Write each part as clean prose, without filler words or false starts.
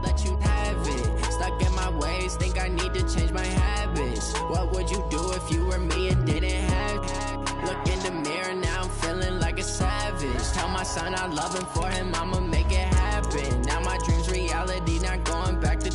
let you have it. Stuck in my ways, think I need to change my habits. What would you do if you were me and didn't have it? Look in the mirror, now I'm feeling like a savage. Tell my son I love him, for him I'ma make it happen. Now my dream's reality, not going back to.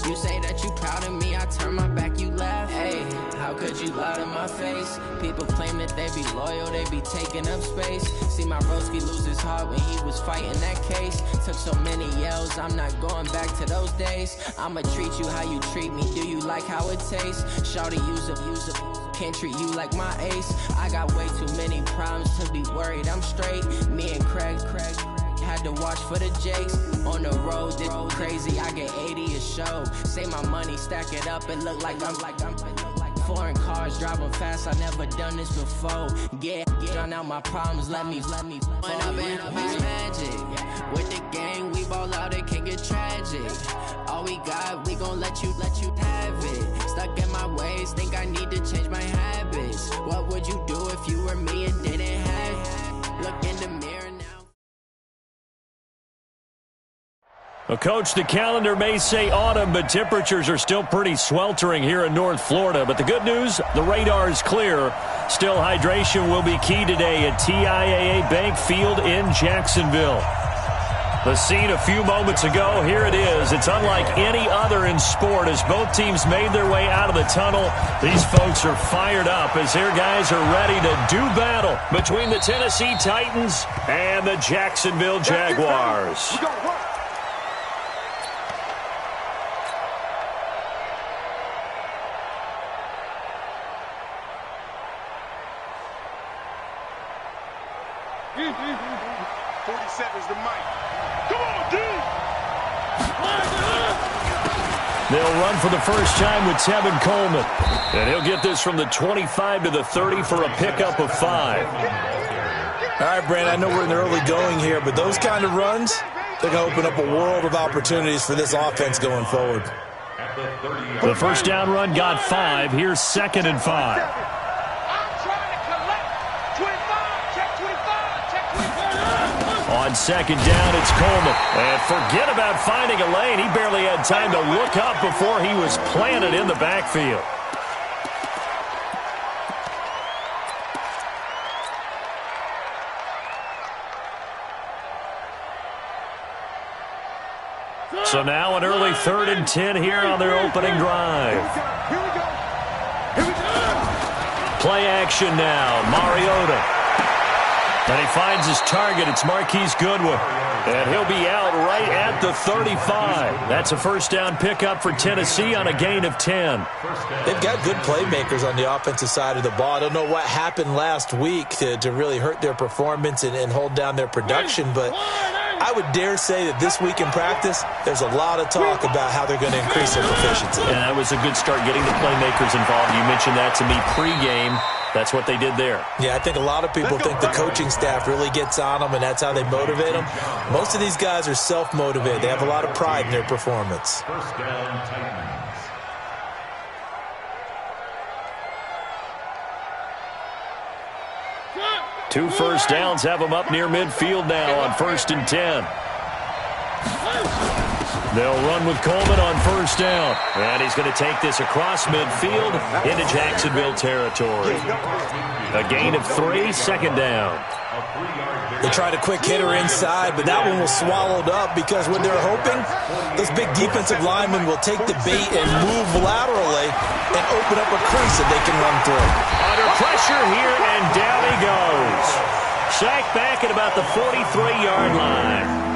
You say that you proud of me, I turn my back, you laugh. Hey, how could you lie to my face? People claim that they be loyal, they be taking up space. See my broski lose his heart when he was fighting that case. Took so many yells, I'm not going back to those days. I'ma treat you how you treat me, do you like how it tastes? Shawty, use a can't treat you like my ace. I got way too many problems to be worried, I'm straight. Me and Craig had to watch for the Jakes. On the road, this crazy, I get 80 a show. Say my money, stack it up, it look like I'm foreign cars, driving fast, I never done this before. Drown out my problems, let me When I've been up is magic. With the gang, we ball out, it can get tragic. All we got, we gon' let you have it. Stuck in my ways, think I need to change my habits. What would you do if you were me and didn't have it? Look in the mirror now. Well, Coach, the calendar may say autumn, but temperatures are still pretty sweltering here in North Florida. But the good news, the radar is clear. Still, hydration will be key today at TIAA Bank Field in Jacksonville. The scene a few moments ago, here it is. It's unlike any other in sport as both teams made their way out of the tunnel. These folks are fired up as their guys are ready to do battle between the Tennessee Titans and the Jacksonville Jaguars. They'll run for the first time with Tevin Coleman. And he'll get this from the 25 to the 30 for a pickup of 5. All right, Brandon, I know we're in the early going here, but those kind of runs, they're going to open up a world of opportunities for this offense going forward. The first down run got 5. Here's 2nd and 5. On 2nd down, it's Coleman. And forget about finding a lane. He barely had time to look up before he was planted in the backfield. So now an early 3rd and 10 here on their opening drive. Play action now. Mariota. And he finds his target. It's Marquise Goodwin. And he'll be out right at the 35. That's a first down pickup for Tennessee on a gain of 10. They've got good playmakers on the offensive side of the ball. I don't know what happened last week to really hurt their performance and hold down their production, but I would dare say that this week in practice, there's a lot of talk about how they're going to increase their proficiency. And that was a good start getting the playmakers involved. You mentioned that to me pregame. That's what they did there. Yeah, I think a lot of people think the coaching staff really gets on them, and that's how they motivate them. Most of these guys are self-motivated. They have a lot of pride in their performance. First down, Titans. Two first downs have them up near midfield now on 1st and 10. They'll run with Coleman on first down. And he's going to take this across midfield into Jacksonville territory. A gain of 3, 2nd down. They tried a quick hitter inside, but that one was swallowed up because what they're hoping, those big defensive linemen will take the bait and move laterally and open up a crease that they can run through. Under pressure here, and down he goes. Sacked back at about the 43-yard line.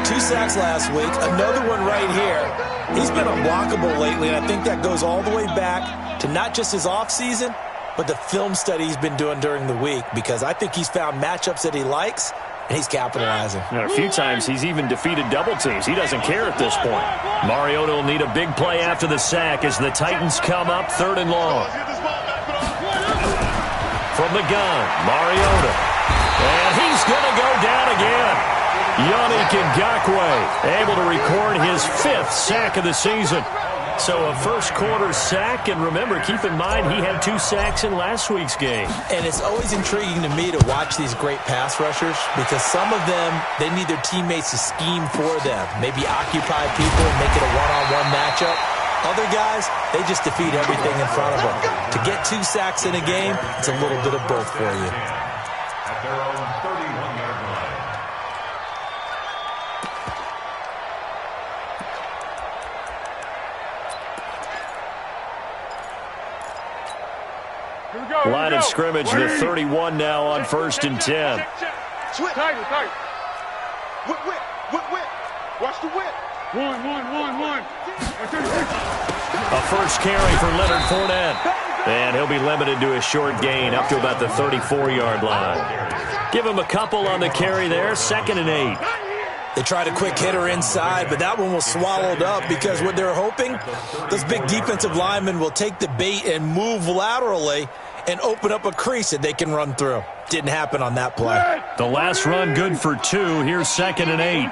2 sacks last week, another one right here. He's been unblockable lately, and I think that goes all the way back to not just his offseason, but the film study he's been doing during the week, because I think he's found matchups that he likes, and he's capitalizing. And a few times he's even defeated double teams. He doesn't care at this point. Mariota will need a big play after the sack as the Titans come up 3rd and long. From the gun, Mariota. And he's going to go down again. Yannick Ngakoue able to record his 5th sack of the season. So a first quarter sack, and remember, keep in mind he had 2 sacks in last week's game. And it's always intriguing to me to watch these great pass rushers because some of them, they need their teammates to scheme for them, maybe occupy people and make it a one-on-one matchup. Other guys, they just defeat everything in front of them. To get 2 sacks in a game, it's a little bit of both for you. Line of scrimmage, the 31 now on 1st and 10. Tight. Whip. Watch the whip. One. A first carry for Leonard Fournette. And he'll be limited to a short gain up to about the 34-yard line. Give him a couple on the carry there, 2nd and 8. They tried a quick hitter inside, but that one was swallowed up because what they're hoping, those big defensive linemen will take the bait and move laterally and open up a crease that they can run through. Didn't happen on that play. The last run good for 2. Here's 2nd and 8.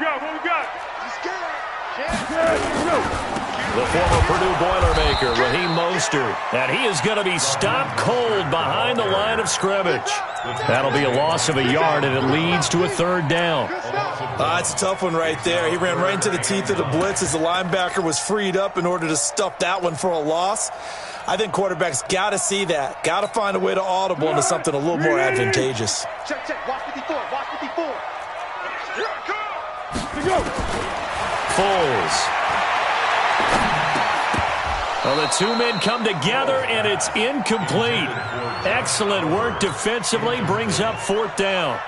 The former Purdue Boilermaker, Raheem Mostert. And he is going to be stopped cold behind the line of scrimmage. That'll be a loss of a yard, and it leads to a 3rd down. It's a tough one right there. He ran right into the teeth of the blitz as the linebacker was freed up in order to stuff that one for a loss. I think quarterbacks got to see that. Got to find a way to audible into something a little more advantageous. Check. Watch 54. Here go. Foles. Well, the 2 men come together, and it's incomplete. Excellent work defensively, brings up 4th down.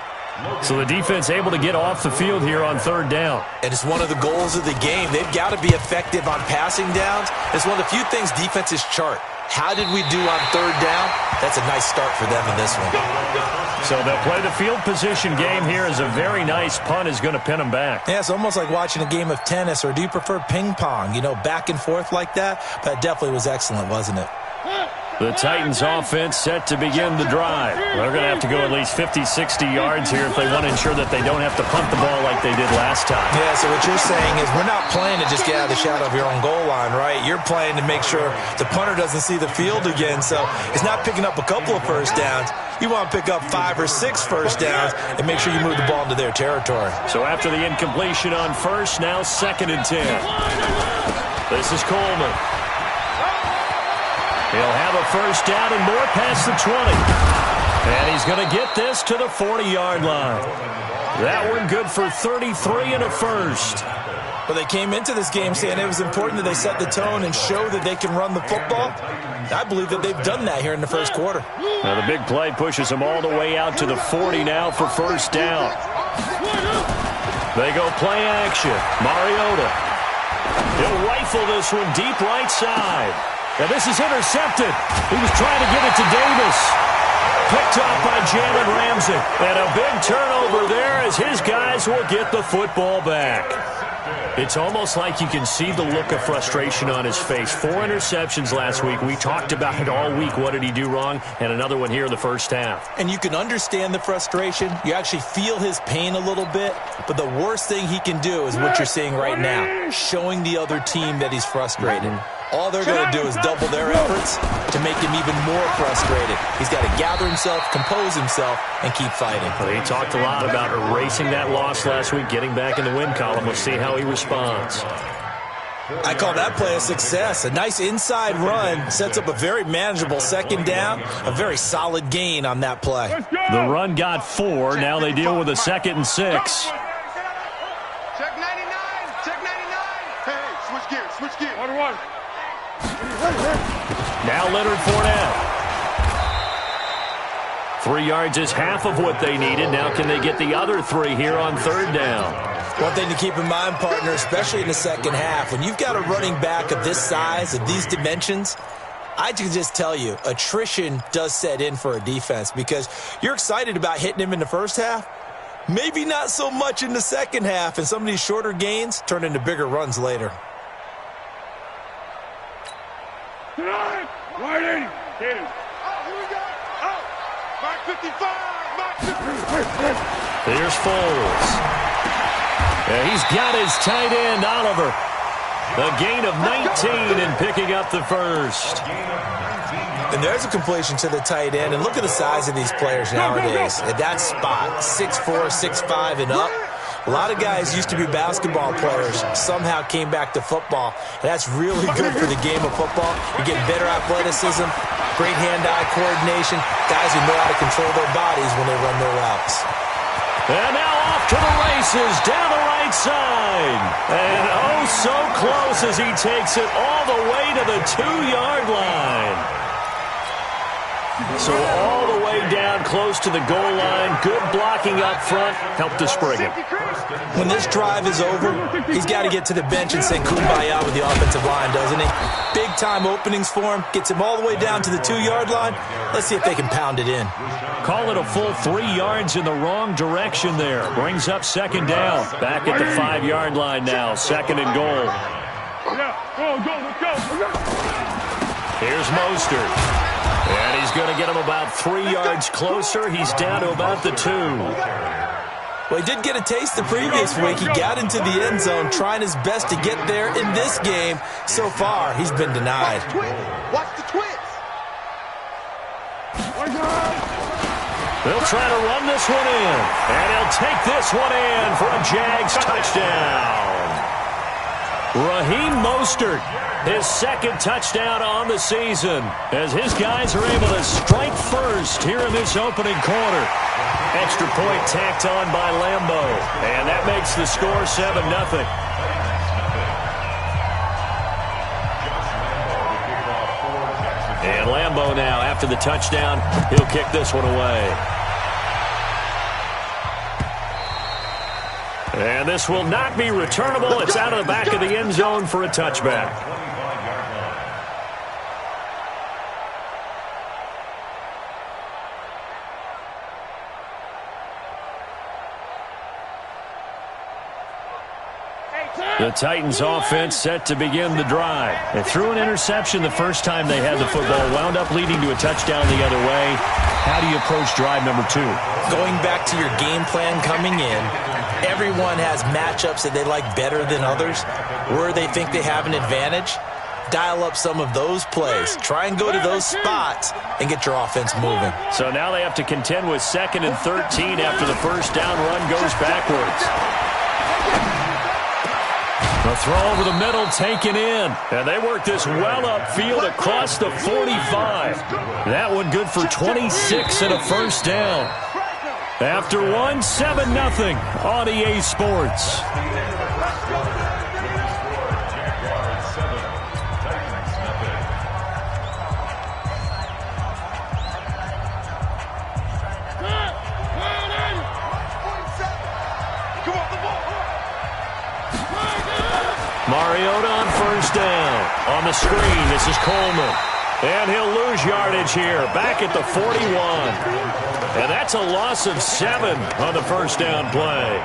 So the defense able to get off the field here on 3rd down. And it's one of the goals of the game. They've got to be effective on passing downs. It's one of the few things defenses chart. How did we do on 3rd down? That's a nice start for them in this one. So they'll play the field position game here as a very nice punt is going to pin them back. Yeah, it's almost like watching a game of tennis, or do you prefer ping pong? You know, back and forth like that? That definitely was excellent, wasn't it? The Titans offense set to begin the drive. They're going to have to go at least 50, 60 yards here if they want to ensure that they don't have to punt the ball like they did last time. Yeah, so what you're saying is we're not playing to just get out of the shadow of your own goal line, right? You're playing to make sure the punter doesn't see the field again. So it's not picking up a couple of first downs. You want to pick up 5 or 6 first downs and make sure you move the ball into their territory. So after the incompletion on 1st, now 2nd and 10. This is Coleman. He'll have a first down and more past the 20. And he's going to get this to the 40-yard line. That one good for 33 and a first. Well, they came into this game saying it was important that they set the tone and show that they can run the football. I believe that they've done that here in the first quarter. Now the big play pushes them all the way out to the 40 now for first down. They go play action. Mariota. He'll rifle this one deep right side. Now this is intercepted. He was trying to get it to Davis. Picked up by Jalen Ramsey. And a big turnover there as his guys will get the football back. It's almost like you can see the look of frustration on his face. 4 interceptions last week. We talked about it all week. What did he do wrong? And another one here in the first half. And you can understand the frustration. You actually feel his pain a little bit. But the worst thing he can do is what you're seeing right now, showing the other team that he's frustrated. All they're going to do is double their efforts to make him even more frustrated. He's got to gather himself, compose himself, and keep fighting. Well, he talked a lot about erasing that loss last week, getting back in the win column. We'll see how he responds. I call that play a success. A nice inside run sets up a very manageable 2nd down, a very solid gain on that play. The run got 4. Now they deal with a 2nd and 6. Check 99. Hey, switch gears. 1-1. Now Leonard Fournette. 3 yards is half of what they needed. Now can they get the other 3 here on 3rd down? One thing to keep in mind, partner, especially in the second half, when you've got a running back of this size, of these dimensions, I can just tell you, attrition does set in for a defense because you're excited about hitting him in the first half. Maybe not so much in the second half, and some of these shorter gains turn into bigger runs later. Waiting. Here we go. Mark 55. Here's Foles. Yeah, he's got his tight end, Oliver. The gain of 19 and picking up the first. And there's a completion to the tight end. And look at the size of these players nowadays. At that spot, 6'4", 6'5", and up. A lot of guys used to be basketball players, somehow came back to football. And that's really good for the game of football. You're getting better athleticism, great hand-eye coordination, guys who know how to control their bodies when they run their routes. And now off to the races, down the right side. And oh, so close as he takes it all the way to the 2-yard line. So all the way down close to the goal line. Good blocking up front. Helped to spring him. When this drive is over, he's got to get to the bench and say kumbaya with the offensive line, doesn't he? Big-time openings for him. Gets him all the way down to the 2-yard line. Let's see if they can pound it in. Call it a full 3 yards in the wrong direction there. Brings up second down. Back at the 5-yard line now. Second and goal. Here's Mostert. And he's going to get him about 3 yards closer. He's down to about the 2. Well, he did get a taste the previous week. He got into the end zone trying his best to get there in this game. So far, he's been denied. Watch the twins. They'll try to run this one in. And he'll take this one in for a Jags touchdown. Raheem Mostert, his second touchdown on the season, as his guys are able to strike first here in this opening quarter. Extra point tacked on by Lambo, and that makes the score 7-0. And Lambo now, after the touchdown, he'll kick this one away. And this will not be returnable. It's out of the back of the end zone for a touchback. The Titans offense set to begin the drive. They threw an interception the first time they had the football, wound up leading to a touchdown the other way. How do you approach drive number 2? Going back to your game plan coming in, everyone has matchups that they like better than others, where they think they have an advantage. Dial up some of those plays. Try and go to those spots and get your offense moving. So now they have to contend with 2nd and 13 after the first down run goes backwards. The throw over the middle taken in. And they work this well upfield across the 45. That one good for 26 and a first down. After one, 7-0 on EA Sports. Mariota on first down. On the screen, this is Coleman. And he'll lose yardage here, back at the 41. And that's a loss of 7 on the first down play.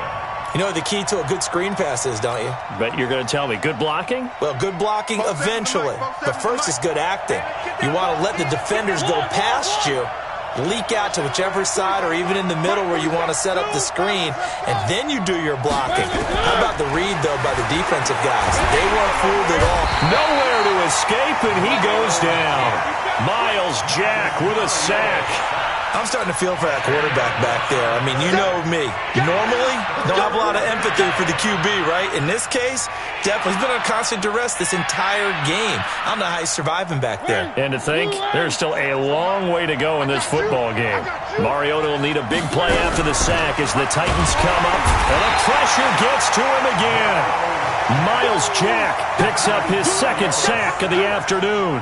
You know what the key to a good screen pass is, don't you? Bet you're going to tell me. Good blocking? Well, good blocking eventually. But first is good acting. You want to let the defenders go past you, leak out to whichever side or even in the middle where you want to set up the screen, and then you do your blocking. How about the read, though, by the defensive guys? They weren't fooled at all. Nowhere to escape, and he goes down. Miles Jack with a sack. I'm starting to feel for that quarterback back there. I mean, you know me. Normally, don't have a lot of empathy for the QB, right? In this case, definitely. He's been under constant duress this entire game. I don't know how he's surviving back there. And to think, there's still a long way to go in this football game. Mariota will need a big play after the sack as the Titans come up, and the pressure gets to him again. Miles Jack picks up his second sack of the afternoon.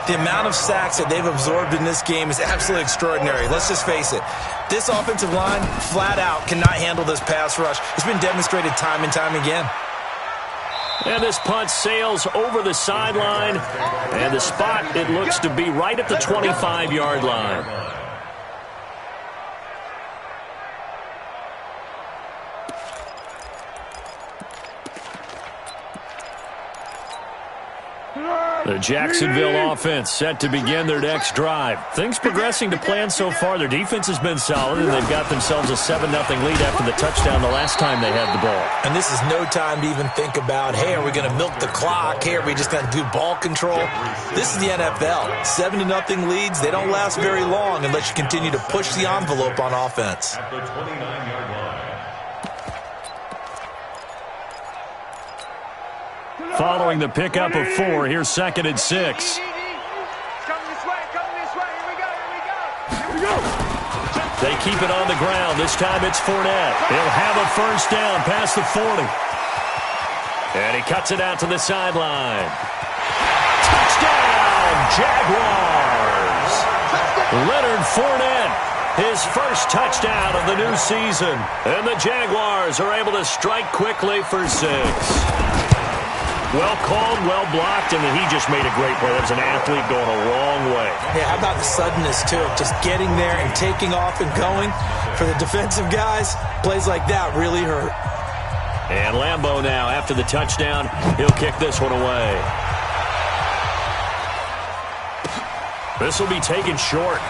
The amount of sacks that they've absorbed in this game is absolutely extraordinary. Let's just face it. This offensive line, flat out, cannot handle this pass rush. It's been demonstrated time and time again. And this punt sails over the sideline. And the spot, it looks to be right at the 25-yard line. The Jacksonville offense set to begin their next drive. Things progressing to plan so far. Their defense has been solid, and they've got themselves a 7-0 lead after the touchdown the last time they had the ball. And this is no time to even think about, hey, are we going to milk the clock? Hey, are we just going to do ball control? This is the NFL. 7-0 leads, they don't last very long unless you continue to push the envelope on offense. At the 29-yard line. Following the pickup of 4, here's 2nd and 6. Coming this way, here we go. They keep it on the ground. This time it's Fournette. He'll have a first down past the 40. And he cuts it out to the sideline. Touchdown, Jaguars! Leonard Fournette, his first touchdown of the new season. And the Jaguars are able to strike quickly for 6. Well called, well blocked, and he just made a great play. That was an athlete going a long way. Yeah, how about the suddenness, too? Just getting there and taking off and going. For the defensive guys, plays like that really hurt. And Lambeau now, after the touchdown, he'll kick this one away. This will be taken short.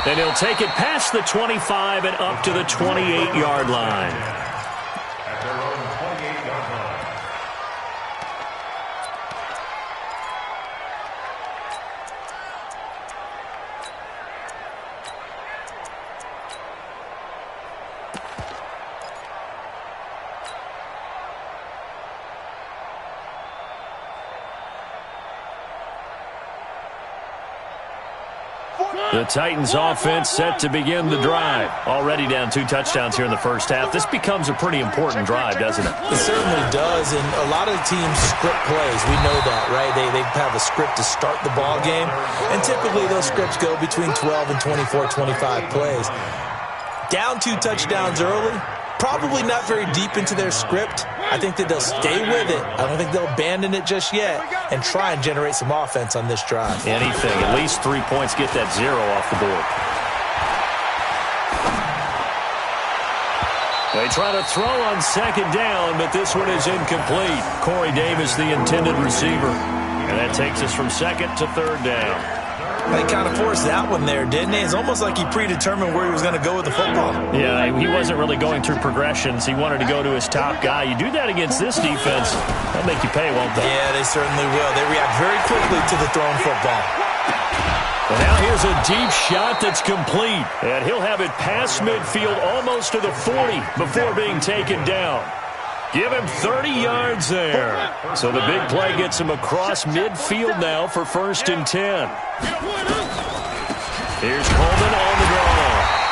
And he'll take it past the 25 and up to the 28-yard line. At their own 28-yard line. The Titans offense set to begin the drive. Already down 2 touchdowns here in the first half. This becomes a pretty important drive, doesn't it? It certainly does, and a lot of teams script plays. We know that, right? They have a script to start the ball game, and typically those scripts go between 12 and 24, 25 plays. Down 2 touchdowns early, probably not very deep into their script. I think that they'll stay with it. I don't think they'll abandon it just yet and try and generate some offense on this drive. Anything. At least 3 points. Get that 0 off the board. They try to throw on 2nd down, but this one is incomplete. Corey Davis, the intended receiver. And that takes us from 2nd to 3rd down. They kind of forced that one there, didn't he? It's almost like he predetermined where he was going to go with the football. Yeah, he wasn't really going through progressions. He wanted to go to his top guy. You do that against this defense, they'll make you pay, won't they? Yeah, they certainly will. They react very quickly to the thrown football. And now here's a deep shot that's complete. And he'll have it past midfield almost to the 40 before being taken down. Give him 30 yards there. So the big play gets him across midfield now for 1st and 10. Here's Coleman on the draw.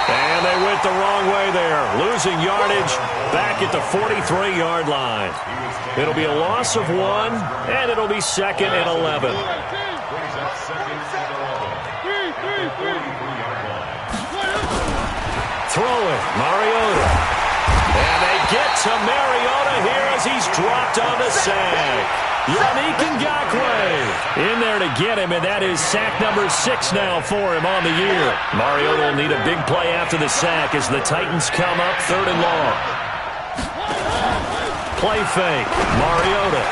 And they went the wrong way there. Losing yardage back at the 43-yard line. It'll be a loss of 1, and it'll be 2nd and 11. Throw it, Mariota. And they get to Mariota here as he's dropped on the sack. Yannick Ngakoue in there to get him, and that is sack number 6 now for him on the year. Mariota will need a big play after the sack as the Titans come up 3rd and long. Play fake, Mariota.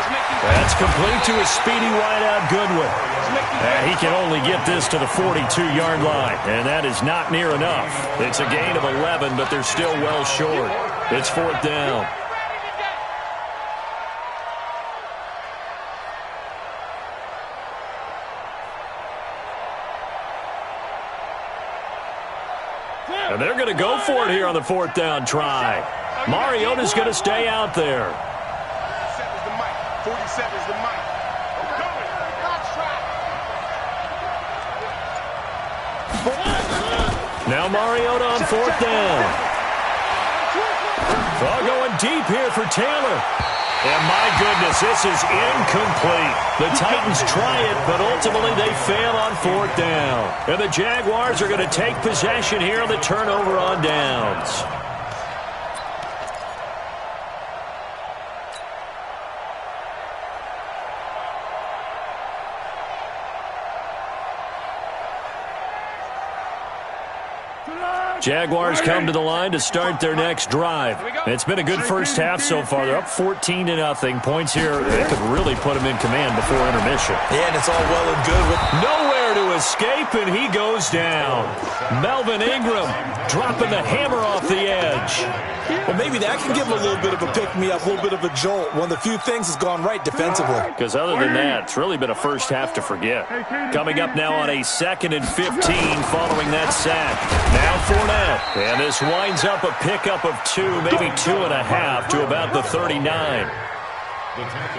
That's complete to a speedy wideout Goodwin. And he can only get this to the 42-yard line, and that is not near enough. It's a gain of 11, but they're still well short. It's 4th down. And they're going to go for it here on the 4th down try. Mariota's going to stay out there. 47 is the mic. Now Mariota on 4th down. Ball going deep here for Taylor. And my goodness, this is incomplete. The Titans try it, but ultimately they fail on 4th down. And the Jaguars are going to take possession here on the turnover on downs. Jaguars come to the line to start their next drive. It's been a good first half so far. They're up 14-0. Points here, they could really put them in command before intermission. Yeah, and it's all well and good with nowhere to escape, and he goes down. Melvin Ingram dropping the hammer off the edge. Well, maybe that can give him a little bit of a pick-me-up, a little bit of a jolt. One of the few things has gone right defensively. Because other than that, it's really been a first half to forget. Coming up now on a 2nd and 15 following that sack. Now Fournette. And this winds up a pickup of 2, maybe 2.5 to about the 39.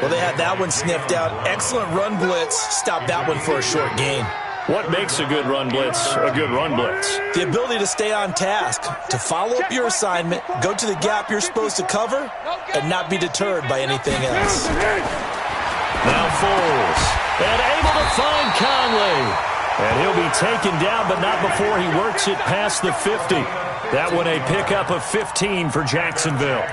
Well, they had that one sniffed out. Excellent run blitz. Stopped that one for a short gain. What makes a good run blitz a good run blitz? The ability to stay on task, to follow up your assignment, go to the gap you're supposed to cover, and not be deterred by anything else. Now Foles, and able to find Conley. And he'll be taken down, but not before he works it past the 50. That one a pickup of 15 for Jacksonville.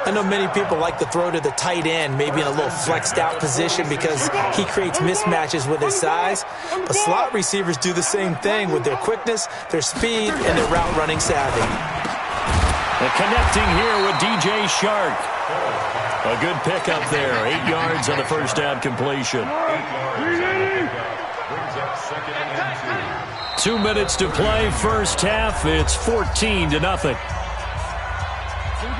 I know many people like to throw to the tight end, maybe in a little flexed out position because he creates mismatches with his size. But slot receivers do the same thing with their quickness, their speed, and their route running savvy. And connecting here with DJ Shark. A good pickup there. 8 yards on the first down completion. 2 minutes to play first half. It's 14-0.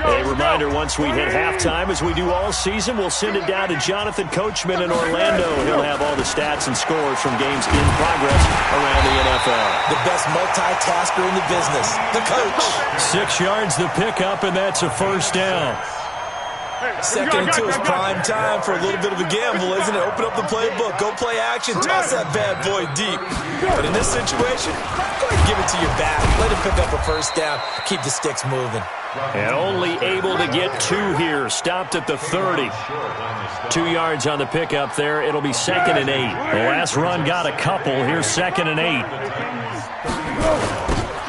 A reminder, once we hit halftime, as we do all season, we'll send it down to Jonathan Coachman in Orlando. He'll have all the stats and scores from games in progress around the NFL. The best multitasker in the business, the coach. 6 yards the pickup, and that's a first down. 2nd and 2 is prime time for a little bit of a gamble, isn't it? Open up the playbook, go play action, toss that bad boy deep. But in this situation, go ahead and give it to your back. Let him pick up a first down, keep the sticks moving. And only able to get 2 here. Stopped at the 30. 2 yards on the pickup there. It'll be 2nd and 8. The last run got a couple. Here's 2nd and 8.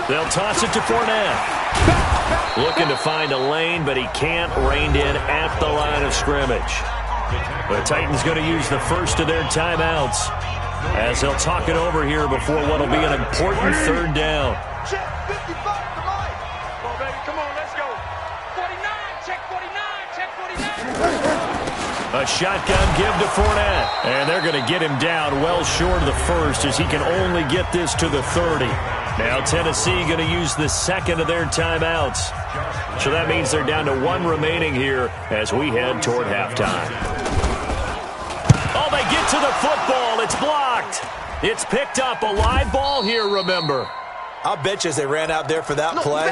They'll toss it to Fournette. Looking to find a lane, but he can't. Reined in at the line of scrimmage. The Titans going to use the first of their timeouts as they'll talk it over here before what will be an important 3rd down. A shotgun give to Fournette. And they're going to get him down well short of the first as he can only get this to the 30. Now Tennessee going to use the 2nd of their timeouts. So that means they're down to 1 remaining here as we head toward halftime. Oh, they get to the football. It's blocked. It's picked up. A live ball here, remember. I'll bet you as they ran out there for that play,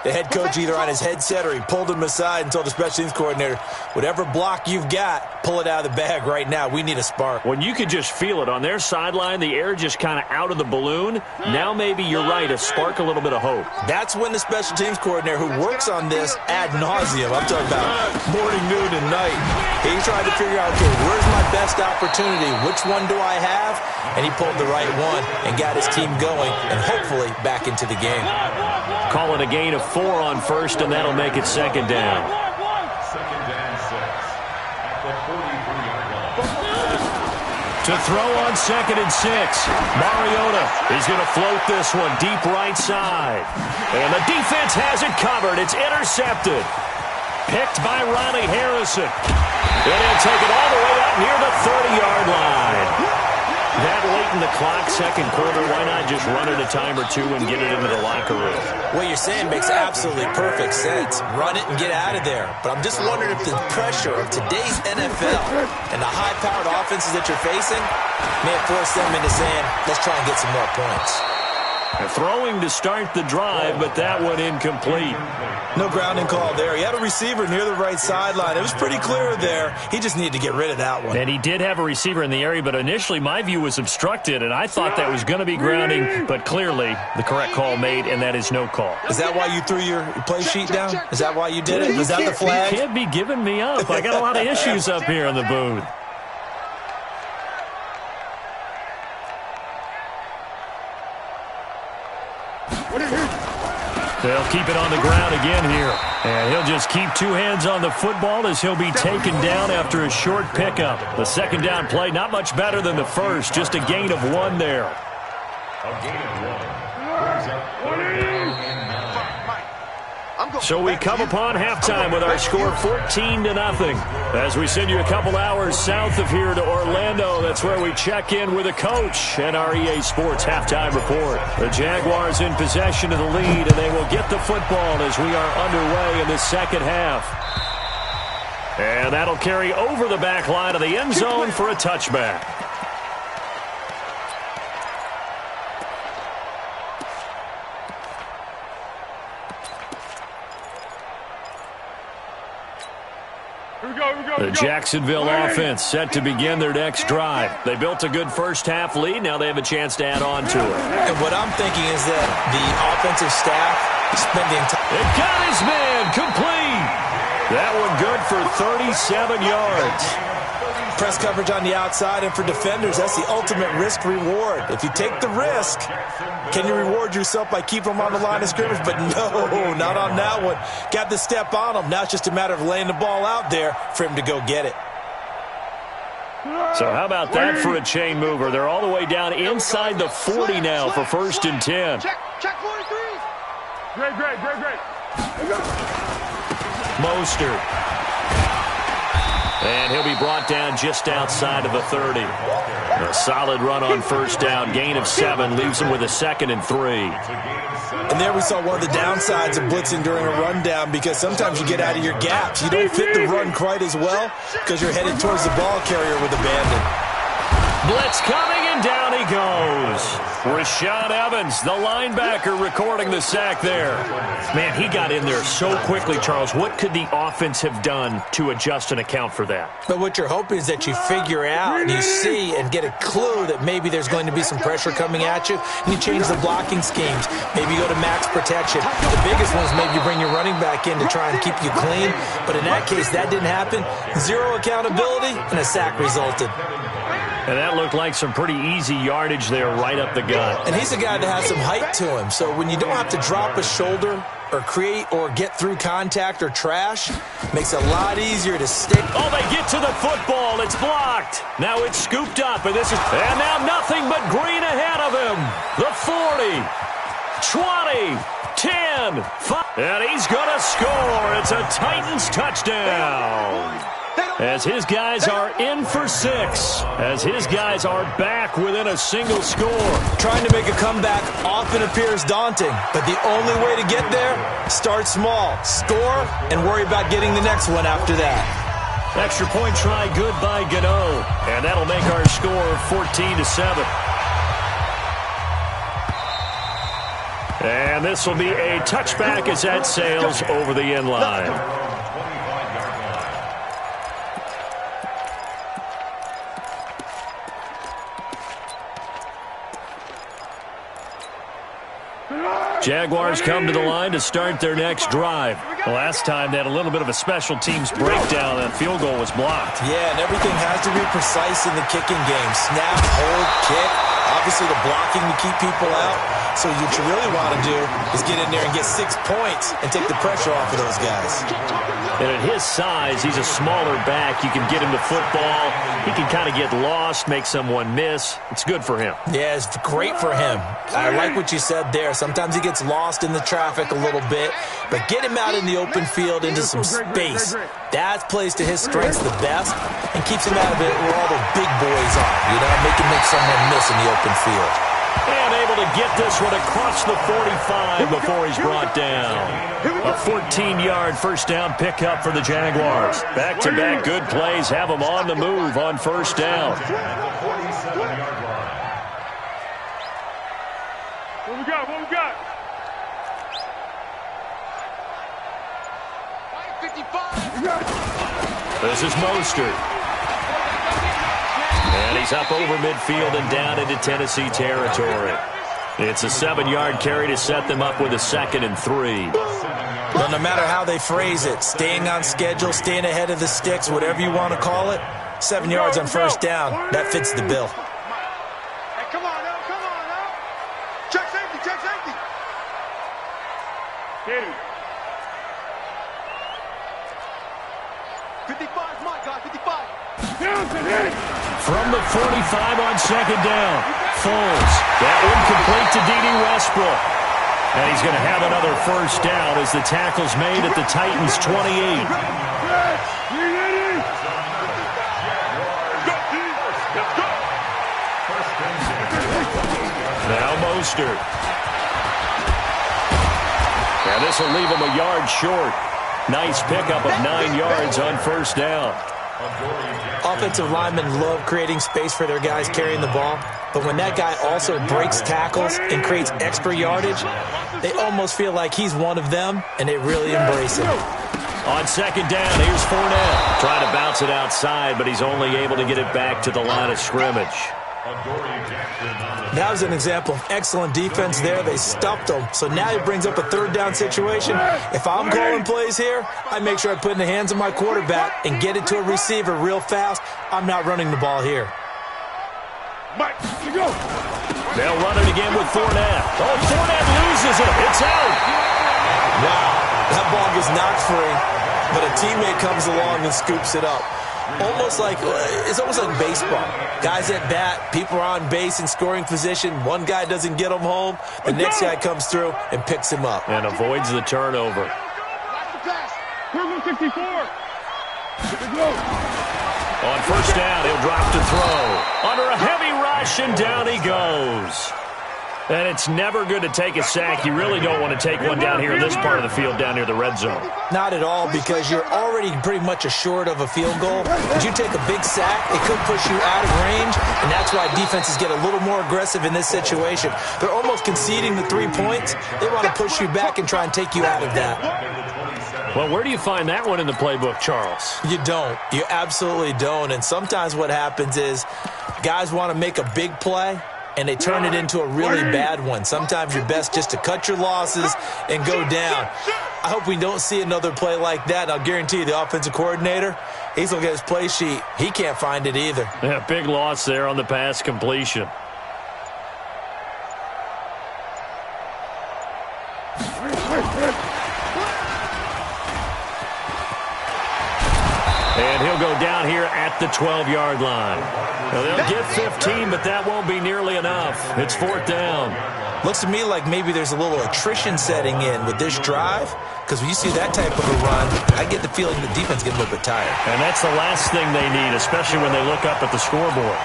the head coach either on his headset or he pulled him aside and told the special teams coordinator, whatever block you've got, pull it out of the bag right now. We need a spark. When you could just feel it on their sideline, the air just kind of out of the balloon. Now maybe you're right, a spark, a little bit of hope. That's when the special teams coordinator who works on this ad nauseum, I'm talking about morning, noon, and night, he tried to figure out, okay, where's my best opportunity? Which one do I have? And he pulled the right one and got his team going and hopefully back into the game. Call it a gain of 4 on first, and that'll make it 2nd down. 2nd and 6 at the 43-yard line. To throw on 2nd and 6. Mariota is going to float this one deep right side. And the defense has it covered. It's intercepted. Picked by Ronnie Harrison. And he'll take it all the way out near the 30-yard line. That late in the clock, 2nd quarter, why not just run it a time or 2 and get it into the locker room? What you're saying makes absolutely perfect sense. Run it and get out of there. But I'm just wondering if the pressure of today's NFL and the high-powered offenses that you're facing may have forced them into saying, let's try and get some more points. Throwing to start the drive, but that one incomplete. No grounding call there. He had a receiver near the right sideline. It was pretty clear there. He just needed to get rid of that one. And he did have a receiver in the area, but initially my view was obstructed, and I thought that was going to be grounding, but clearly the correct call made, and that is no call. Is that why you threw your play sheet down? Is that why you did it? Was that the flag? You can't be giving me up. I got a lot of issues up here in the booth. They'll keep it on the ground again here. And he'll just keep 2 hands on the football as he'll be taken down after a short pickup. The 2nd down play, not much better than the first. Just a gain of 1 there. A gain of 1. Brings up 3rd down So we come upon halftime with our score 14-0. As we send you a couple hours south of here to Orlando, that's where we check in with a coach and our EA Sports halftime report. The Jaguars in possession of the lead, and they will get the football as we are underway in the second half. And that'll carry over the back line of the end zone for a touchback. The Jacksonville offense set to begin their next drive. They built a good first-half lead. Now they have a chance to add on to it. And what I'm thinking is that the offensive staff spending time. It got his man complete. That one good for 37 yards. Press coverage on the outside, and for defenders, that's the ultimate risk-reward. If you take the risk, can you reward yourself by keeping them on the line of scrimmage? But no, not on that one. Got the step on them. Now it's just a matter of laying the ball out there for him to go get it. So how about that for a chain mover? They're all the way down inside the 40 now for 1st and 10. Check 43. Great. Mostert. And he'll be brought down just outside of the 30. A solid run on first down. Gain of 7 leaves him with a 2nd and 3. And there we saw one of the downsides of blitzing during a rundown, because sometimes you get out of your gaps. You don't fit the run quite as well because you're headed towards the ball carrier with abandon. Blitz coming, and down he goes. Rashaan Evans, the linebacker, recording the sack there. Man, he got in there so quickly, Charles. What could the offense have done to adjust and account for that? But what you're hoping is that you figure out and you see and get a clue that maybe there's going to be some pressure coming at you, and you change the blocking schemes. Maybe you go to max protection. The biggest one is maybe you bring your running back in to try and keep you clean. But in that case, that didn't happen. Zero accountability, and a sack resulted. And that looked like some pretty easy yardage there right up the gut. And he's a guy that has some height to him. So when you don't have to drop a shoulder or create or get through contact or trash, makes it a lot easier to stick. Oh, they get to the football. It's blocked. Now it's scooped up, and now nothing but green ahead of him. The 40, 20, 10, 5. And he's going to score. It's a Titans touchdown. As his guys are in for 6. As his guys are back within a single score. Trying to make a comeback often appears daunting, but the only way to get there, start small, score, and worry about getting the next one after that. Extra point try good by Gano. And that'll make our score 14-7. And this will be a touchback as that sails over the end line. Jaguars come to the line to start their next drive. Last time they had a little bit of a special teams breakdown. That field goal was blocked. Yeah, and everything has to be precise in the kicking game. Snap, hold, kick. Obviously the blocking to keep people out. So what you really want to do is get in there and get 6 points and take the pressure off of those guys. And at his size, he's a smaller back. You can get him the football. He can kind of get lost, make someone miss. It's good for him. Yeah, it's great for him. I like what you said there. Sometimes he gets lost in the traffic a little bit, but get him out in the open field into some space. That plays to his strengths the best and keeps him out of it where all the big boys are. Make someone miss in the open field. And able to get this one across the 45 before he's brought down. A 14-yard first down pickup for the Jaguars. Back-to-back good plays have them on the move on first down. What we got? 55. This is Mostert. And he's up over midfield and down into Tennessee territory. It's a 7-yard carry to set them up with a 2nd and 3. Well, no matter how they phrase it, staying on schedule, staying ahead of the sticks, whatever you want to call it, 7 yards on first down, that fits the bill. Hey, come on now. Check safety. Hit him. 55, my God, 55. From the 45 on 2nd down. Foles. That one complete to D.D. Westbrook. And he's going to have another first down as the tackle's made at the Titans' 28. Now Mostert. And this will leave him a yard short. Nice pickup of 9 yards on first down. Offensive linemen love creating space for their guys carrying the ball, but when that guy also breaks tackles and creates extra yardage, they almost feel like he's one of them, and they really embrace it. On second down, here's Fournette. Trying to bounce it outside, but he's only able to get it back to the line of scrimmage. That was an example of excellent defense there. They stuffed him. So now he brings up a third down situation. If I'm calling plays here, I make sure I put it in the hands of my quarterback and get it to a receiver real fast. I'm not running the ball here. They'll run it again with Fournette. Oh, Fournette loses it. It's out. Wow, that ball gets knocked free, but a teammate comes along and scoops it up. It's almost like baseball. Guys at bat, people are on base in scoring position. One guy doesn't get him home. The next guy comes through and picks him up. And avoids the turnover. On first down, he'll drop to throw. Under a heavy rush, and down he goes. And it's never good to take a sack. You really don't want to take one down here in this part of the field, down near the red zone. Not at all, because you're already pretty much assured of a field goal. If you take a big sack, it could push you out of range, and that's why defenses get a little more aggressive in this situation. They're almost conceding the 3 points. They want to push you back and try and take you out of that. Well, where do you find that one in the playbook, Charles? You don't. You absolutely don't. And sometimes what happens is guys want to make a big play, and they turn it into a really bad one. Sometimes you're best just to cut your losses and go down. I hope we don't see another play like that. I'll guarantee you the offensive coordinator, he's looking at his play sheet. He can't find it either. Yeah, big loss there on the pass completion. And he'll go down here at the 12-yard line. Now, they'll get 15, but that won't be nearly enough. It's fourth down. Looks to me like maybe there's a little attrition setting in with this drive, because when you see that type of a run, I get the feeling the defense gets a little bit tired. And that's the last thing they need, especially when they look up at the scoreboard.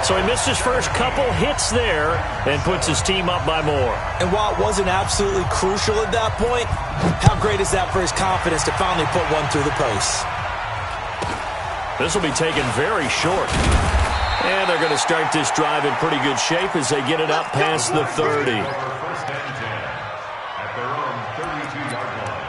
So he missed his first couple hits there and puts his team up by more. And while it wasn't absolutely crucial at that point, how great is that for his confidence to finally put one through the post? This will be taken very short. And they're going to start this drive in pretty good shape as they get it up past the 30. At their own 32-yard line.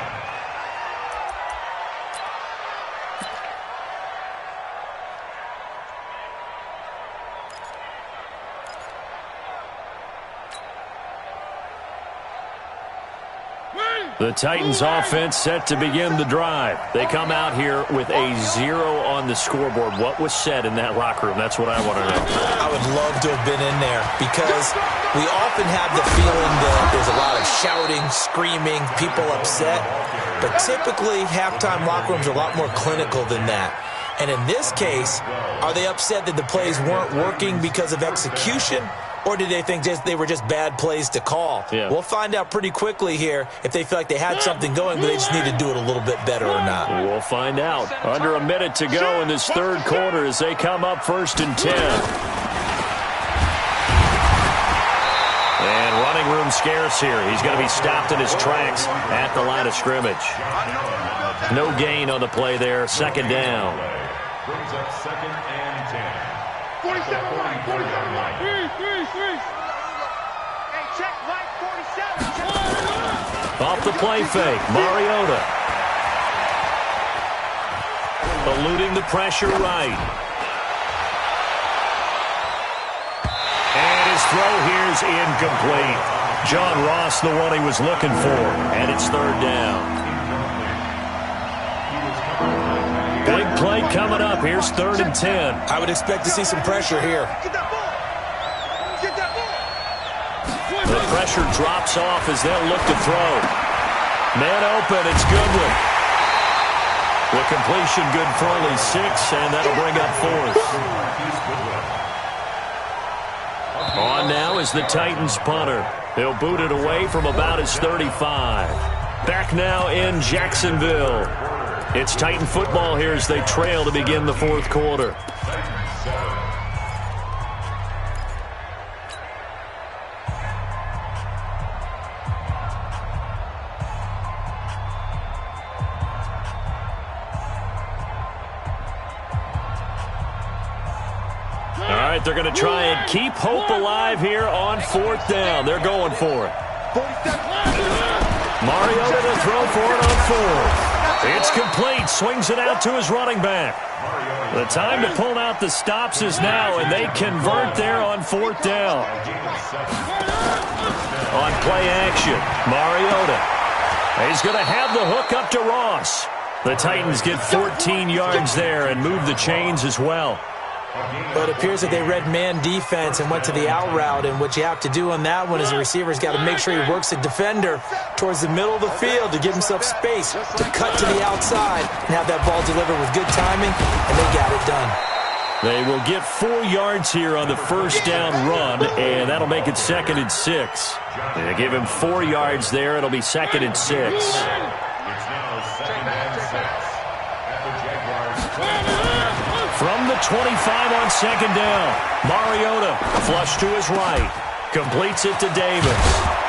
The Titans offense set to begin the drive. They come out here with a 0 on the scoreboard. What was said in that locker room? That's what I want to know. I would love to have been in there, because we often have the feeling that there's a lot of shouting, screaming, people upset. But typically, halftime locker rooms are a lot more clinical than that. And in this case, are they upset that the plays weren't working because of execution? Or did they think they were just bad plays to call? Yeah. We'll find out pretty quickly here if they feel like they had something going, but they just need to do it a little bit better or not. We'll find out. Under a minute to go in this third quarter as they come up 1st and 10. And running room scarce here. He's going to be stopped in his tracks at the line of scrimmage. No gain on the play there. Second down. Brings up 2nd and 10. 47 line, 47 line. 3. Hey, check line 47. Off the play fake, Mariota. Eluding the pressure right. And his throw here's incomplete. John Ross, the one he was looking for. And it's third down. Big play coming up. Here's 3rd and 10. I would expect to see some pressure here. Get that ball. Get that ball. The pressure drops off as they'll look to throw. Man open, it's Goodwin. The completion good for only 6, and that'll bring up 4th. On now is the Titans punter. He'll boot it away from about his 35. Back now in Jacksonville. It's Titan football here as they trail to begin the fourth quarter. They're going to try and keep hope alive here on fourth down. They're going for it. Mariota to throw for it on fourth. It's complete. Swings it out to his running back. The time to pull out the stops is now, and they convert there on fourth down. On play action, Mariota. He's going to have the hook up to Ross. The Titans get 14 yards there and move the chains as well. But it appears that they read man defense and went to the out route, and what you have to do on that one is the receiver's got to make sure he works the defender towards the middle of the field to give himself space to cut to the outside and have that ball delivered with good timing, and they got it done. They will get 4 yards here on the first down run, and that'll make it 2nd and 6. They give him 4 yards there. It'll be 2nd and 6. It's now 2nd and 6 at the Jaguars. From the 25 on second down, Mariota flush to his right. Completes it to Davis.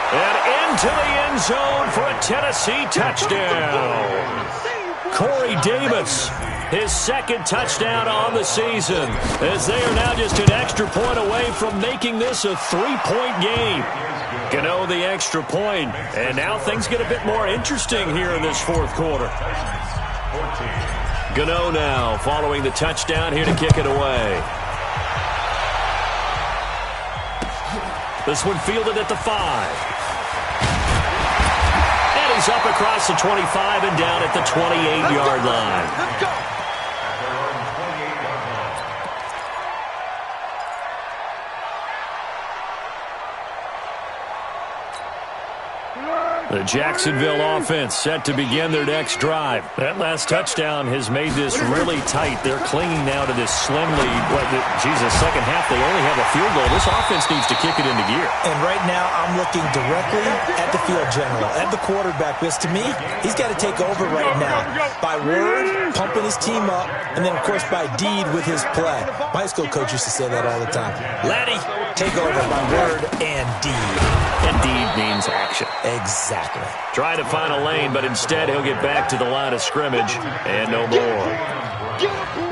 And into the end zone for a Tennessee touchdown. Corey Davis, his 2nd touchdown on the season, as they are now just an extra point away from making this a 3-point game. Gano the extra point, and now things get a bit more interesting here in this fourth quarter. Gano now following the touchdown here to kick it away. This one fielded at the 5. And he's up across the 25 and down at the 28-yard line. Let's go. The Jacksonville offense set to begin their next drive. That last touchdown has made this really tight. They're clinging now to this slim lead. The second half, they only have a field goal. This offense needs to kick it into gear. And right now, I'm looking directly at the field general, at the quarterback, because to me, he's got to take over right now. By word, pumping his team up, and then, of course, by deed with his play. My high school coach used to say that all the time. Laddie, take over by word and deed. And deed means action. Exactly. Try to find a lane, but instead he'll get back to the line of scrimmage and no more.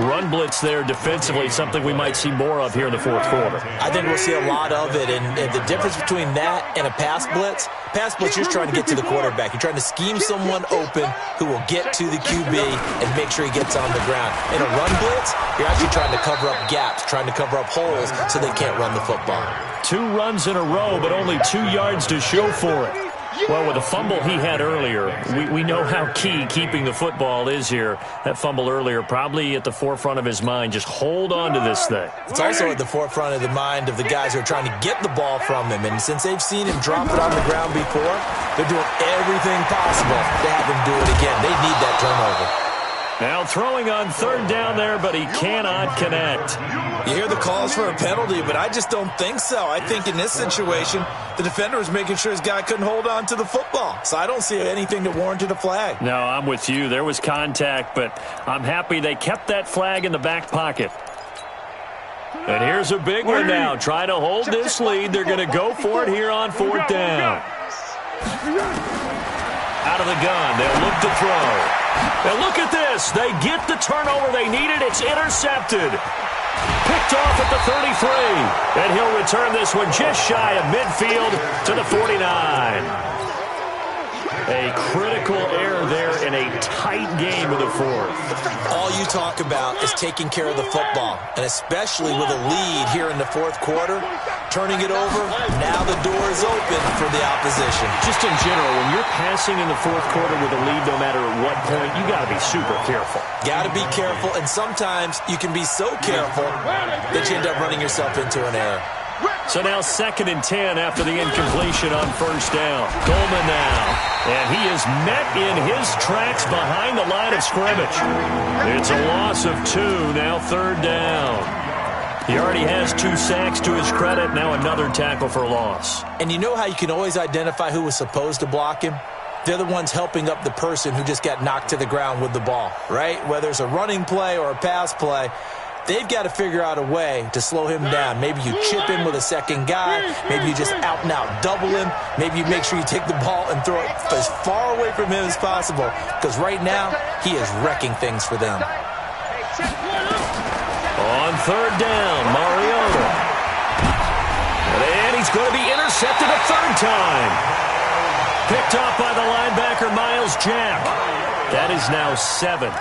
Run blitz there defensively, something we might see more of here in the fourth quarter. I think we'll see a lot of it, and the difference between that and a pass blitz, you're just trying to get to the quarterback. You're trying to scheme someone open who will get to the QB and make sure he gets on the ground. In a run blitz, you're actually trying to cover up gaps, trying to cover up holes so they can't run the football. 2 runs in a row, but only 2 yards to show for it. Well, with the fumble he had earlier, we know how key keeping the football is here. That fumble earlier probably at the forefront of his mind. Just hold on to this thing. It's also at the forefront of the mind of the guys who are trying to get the ball from him. And since they've seen him drop it on the ground before, they're doing everything possible to have him do it again. They need that turnover. Now throwing on third down there, but he cannot connect. You hear the calls for a penalty, but I just don't think so. I think in this situation, the defender was making sure his guy couldn't hold on to the football. So I don't see anything that warranted a flag. No, I'm with you. There was contact, but I'm happy they kept that flag in the back pocket. And here's a big one now. Trying to hold this lead. They're going to go for it here on fourth down. Out of the gun. They'll look to throw. And look at this. They get the turnover they needed. It's intercepted. Picked off at the 33. And he'll return this one just shy of midfield to the 49. A critical error there in a tight game of the fourth. All you talk about is taking care of the football, and especially with a lead here in the fourth quarter, turning it over, now the door is open for the opposition. Just in general, when you're passing in the fourth quarter with a lead, no matter at what point, you got to be super careful. Got to be careful, and sometimes you can be so careful that you end up running yourself into an error. So now 2nd and 10 after the incompletion on first down. Coleman now. And he is met in his tracks behind the line of scrimmage. It's a loss of 2, now third down. He already has 2 sacks to his credit. Now another tackle for loss. And you know how you can always identify who was supposed to block him? They're the ones helping up the person who just got knocked to the ground with the ball, right? Whether it's a running play or a pass play, they've got to figure out a way to slow him down. Maybe you chip him with a second guy. Maybe you just out and out double him. Maybe you make sure you take the ball and throw it as far away from him as possible. Because right now, he is wrecking things for them. On third down, Mariota. And he's going to be intercepted a third time. Picked off by the linebacker, Miles Jack. That is now 7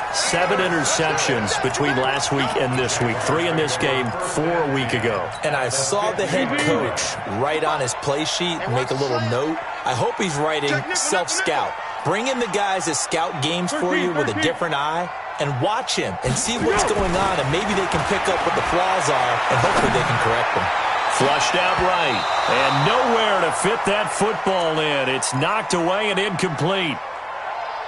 interceptions between last week and this week. 3 in this game, 4 a week ago. And I saw the head coach write on his play sheet, make a little note. I hope he's writing self-scout. Bring in the guys that scout games for you with a different eye and watch him and see what's going on, and maybe they can pick up what the flaws are, and hopefully they can correct them. Flushed out right, and nowhere to fit that football in. It's knocked away and incomplete.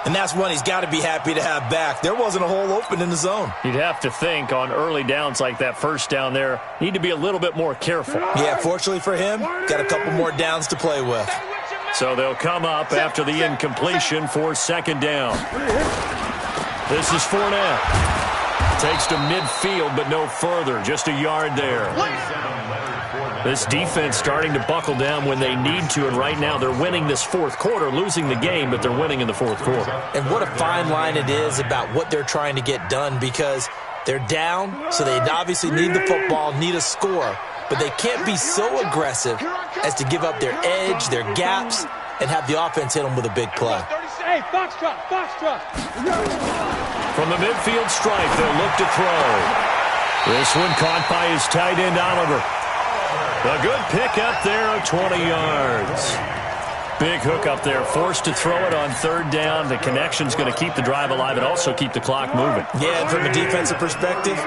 And that's one he's got to be happy to have back. There wasn't a hole open in the zone. You'd have to think on early downs like that first down there, need to be a little bit more careful. Yeah, fortunately for him, got a couple more downs to play with. So they'll come up after the incompletion for second down. This is Fournette. Takes to midfield, but no further. Just a yard there. This defense starting to buckle down when they need to, and right now they're winning this fourth quarter, losing the game, but they're winning in the fourth quarter. And what a fine line it is about what they're trying to get done, because they're down, so they obviously need the football, need a score, but they can't be so aggressive as to give up their edge, their gaps, and have the offense hit them with a big play. Hey, Foxtrot. From the midfield stripe, they'll look to throw. This one caught by his tight end, Oliver. A good pick up there of 20 yards. Big hook up there, forced to throw it on third down. The connection's going to keep the drive alive and also keep the clock moving. Yeah, and from a defensive perspective,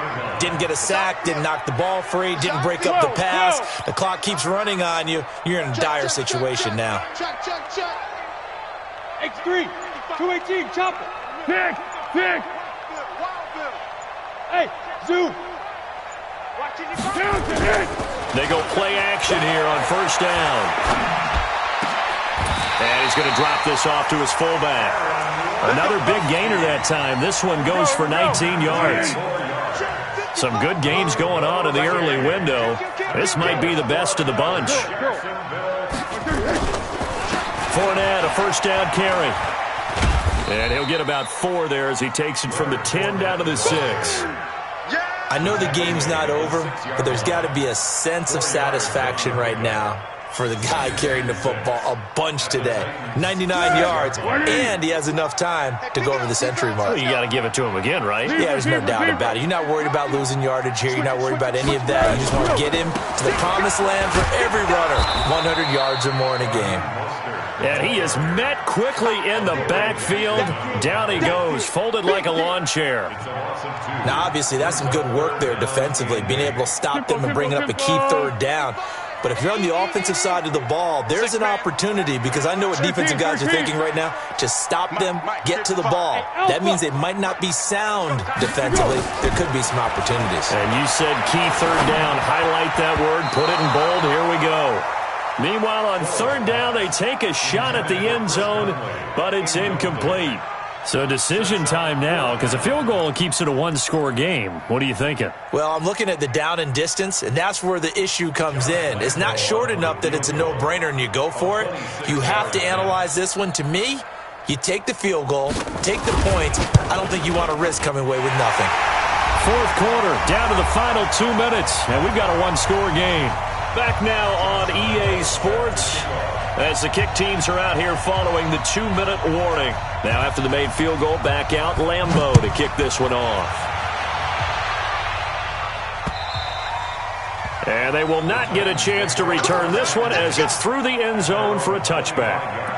didn't get a sack, didn't knock the ball free, didn't break up the pass. The clock keeps running on you. You're in a dire situation now. X3, 218, chopper. Pick. Hey, zoom. They go play action here on first down. And he's going to drop this off to his fullback. Another big gainer that time. This one goes for 19 yards. Some good games going on in the early window. This might be the best of the bunch. Fournette, a first down carry. And he'll get about 4 there as he takes it from the 10 down to the 6. I know the game's not over, but there's got to be a sense of satisfaction right now for the guy carrying the football a bunch today. 99 yards, and he has enough time to go over the century mark. Well, you got to give it to him again, right? Yeah, there's no doubt about it. You're not worried about losing yardage here. You're not worried about any of that. You just want to get him to the promised land for every runner. 100 yards or more in a game. And he is met quickly in the backfield. Down he goes, folded like a lawn chair. Now, obviously, that's some good work there defensively, being able to stop them and bring up a key third down. But if you're on the offensive side of the ball, there's an opportunity, because I know what defensive guys are thinking right now, to stop them, get to the ball. That means they might not be sound defensively. There could be some opportunities. And you said key third down. Highlight that word. Put it in bold. Here we go. Meanwhile, on third down, they take a shot at the end zone, but it's incomplete. So decision time now, because a field goal keeps it a one-score game. What are you thinking? Well, I'm looking at the down and distance, and that's where the issue comes in. It's not short enough that it's a no-brainer and you go for it. You have to analyze this one. To me, you take the field goal, take the points. I don't think you want to risk coming away with nothing. Fourth quarter, down to the final 2 minutes, and we've got a one-score game. Back now on EA Sports as the kick teams are out here following the 2-minute warning. Now after the made field goal, back out Lambeau to kick this one off. And they will not get a chance to return this one as it's through the end zone for a touchback.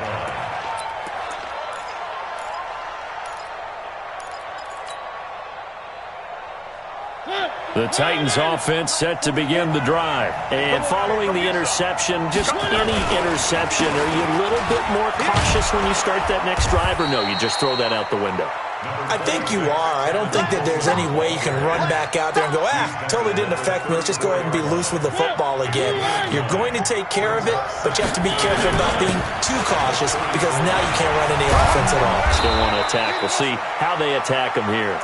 The Titans offense set to begin the drive. And following the interception, just any interception, are you a little bit more cautious when you start that next drive, or no, you just throw that out the window? I think you are. I don't think that there's any way you can run back out there and go, totally didn't affect me. Let's just go ahead and be loose with the football again. You're going to take care of it, but you have to be careful about being too cautious because now you can't run any offense at all. Still want to attack. We'll see how they attack him here.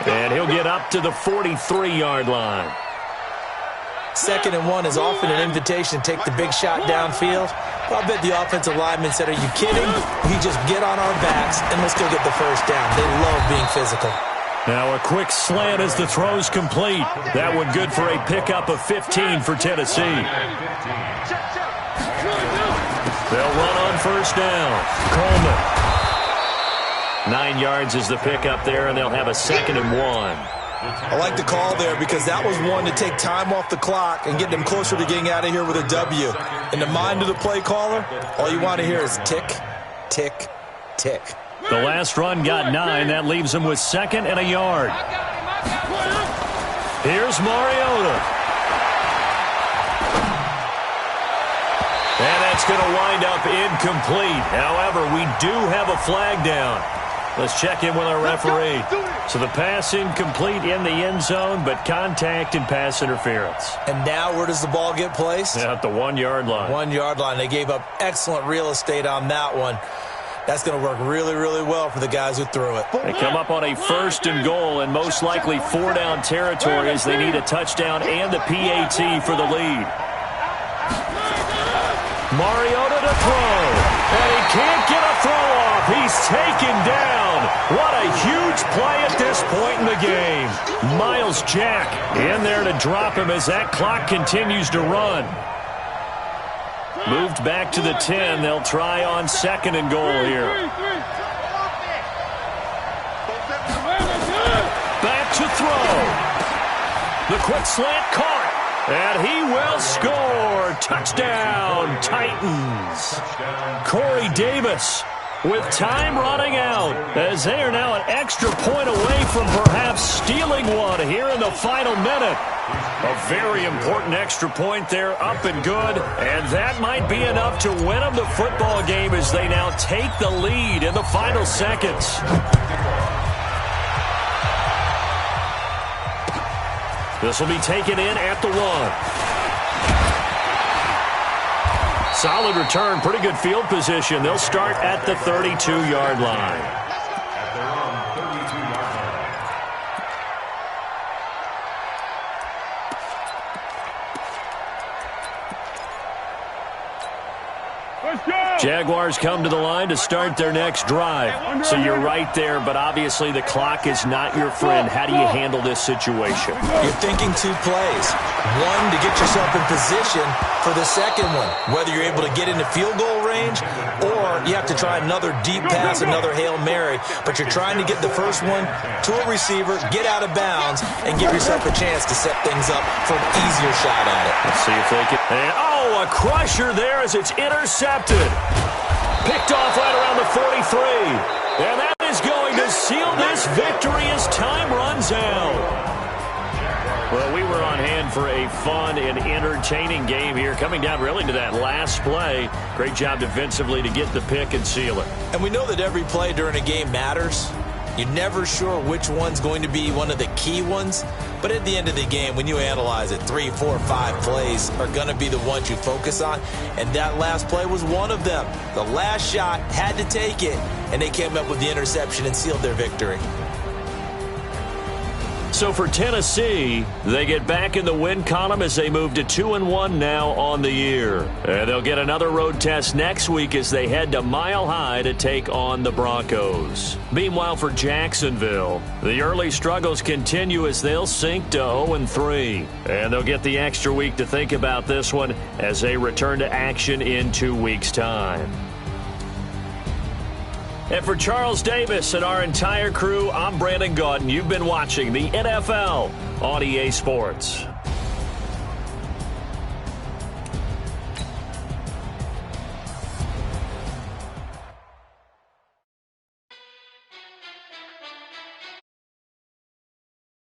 And he'll get up to the 43-yard line. 2nd and 1 is often an invitation to take the big shot downfield. Well, I bet the offensive lineman said, are you kidding? We just get on our backs and let's go get the first down. They love being physical. Now a quick slant as the throw's complete. That one good for a pickup of 15 for Tennessee. They'll run on first down. Coleman. 9 yards is the pickup there, and they'll have a 2nd and 1. I like the call there because that was one to take time off the clock and get them closer to getting out of here with a W. In the mind of the play caller, all you want to hear is tick, tick, tick. The last run got 9. That leaves them with 2nd and a yard. Here's Mariota. And that's going to wind up incomplete. However, we do have a flag down. Let's check in with our referee. So the pass incomplete in the end zone, but contact and pass interference. And now where does the ball get placed? At the 1-yard line. 1-yard line. They gave up excellent real estate on that one. That's going to work really, really well for the guys who threw it. They come up on a 1st and goal and most likely 4-down territory as they need a touchdown and a PAT for the lead. Mariota to throw. And he can't get a throw off. He's taken down. What a huge play at this point in the game. Miles Jack in there to drop him as that clock continues to run. Moved back to the 10. They'll try on 2nd and goal here. Back to throw. The quick slant caught. And he will score. Touchdown, Titans. Corey Davis with time running out as they are now an extra point away from perhaps stealing one here in the final minute. A very important extra point there, up and good. And that might be enough to win them the football game as they now take the lead in the final seconds. This will be taken in at the 1. Solid return, pretty good field position. They'll start at the 32-yard line. At their own 32-yard line. Jaguars come to the line to start their next drive. So you're right there, but obviously the clock is not your friend. How do you handle this situation? You're thinking 2 plays. One, to get yourself in position for the second one, whether you're able to get into field goal range or you have to try another deep pass, another Hail Mary. But you're trying to get the first one to a receiver, get out of bounds, and give yourself a chance to set things up for an easier shot at it. Let's see if they can. And, a crusher there as it's intercepted. Picked off right around the 43. And that is going to seal this victory as time runs out. Well, we were on hand for a fun and entertaining game here, coming down really to that last play. Great job defensively to get the pick and seal it. And we know that every play during a game matters. You're never sure which one's going to be one of the key ones. But at the end of the game, when you analyze it, 3, 4, 5 plays are going to be the ones you focus on. And that last play was one of them. The last shot had to take it, and they came up with the interception and sealed their victory. So for Tennessee, they get back in the win column as they move to 2-1 now on the year. And they'll get another road test next week as they head to Mile High to take on the Broncos. Meanwhile, for Jacksonville, the early struggles continue as they'll sink to 0-3. And they'll get the extra week to think about this one as they return to action in 2 weeks' time. And for Charles Davis and our entire crew, I'm Brandon Gaudin. You've been watching the NFL on EA Sports.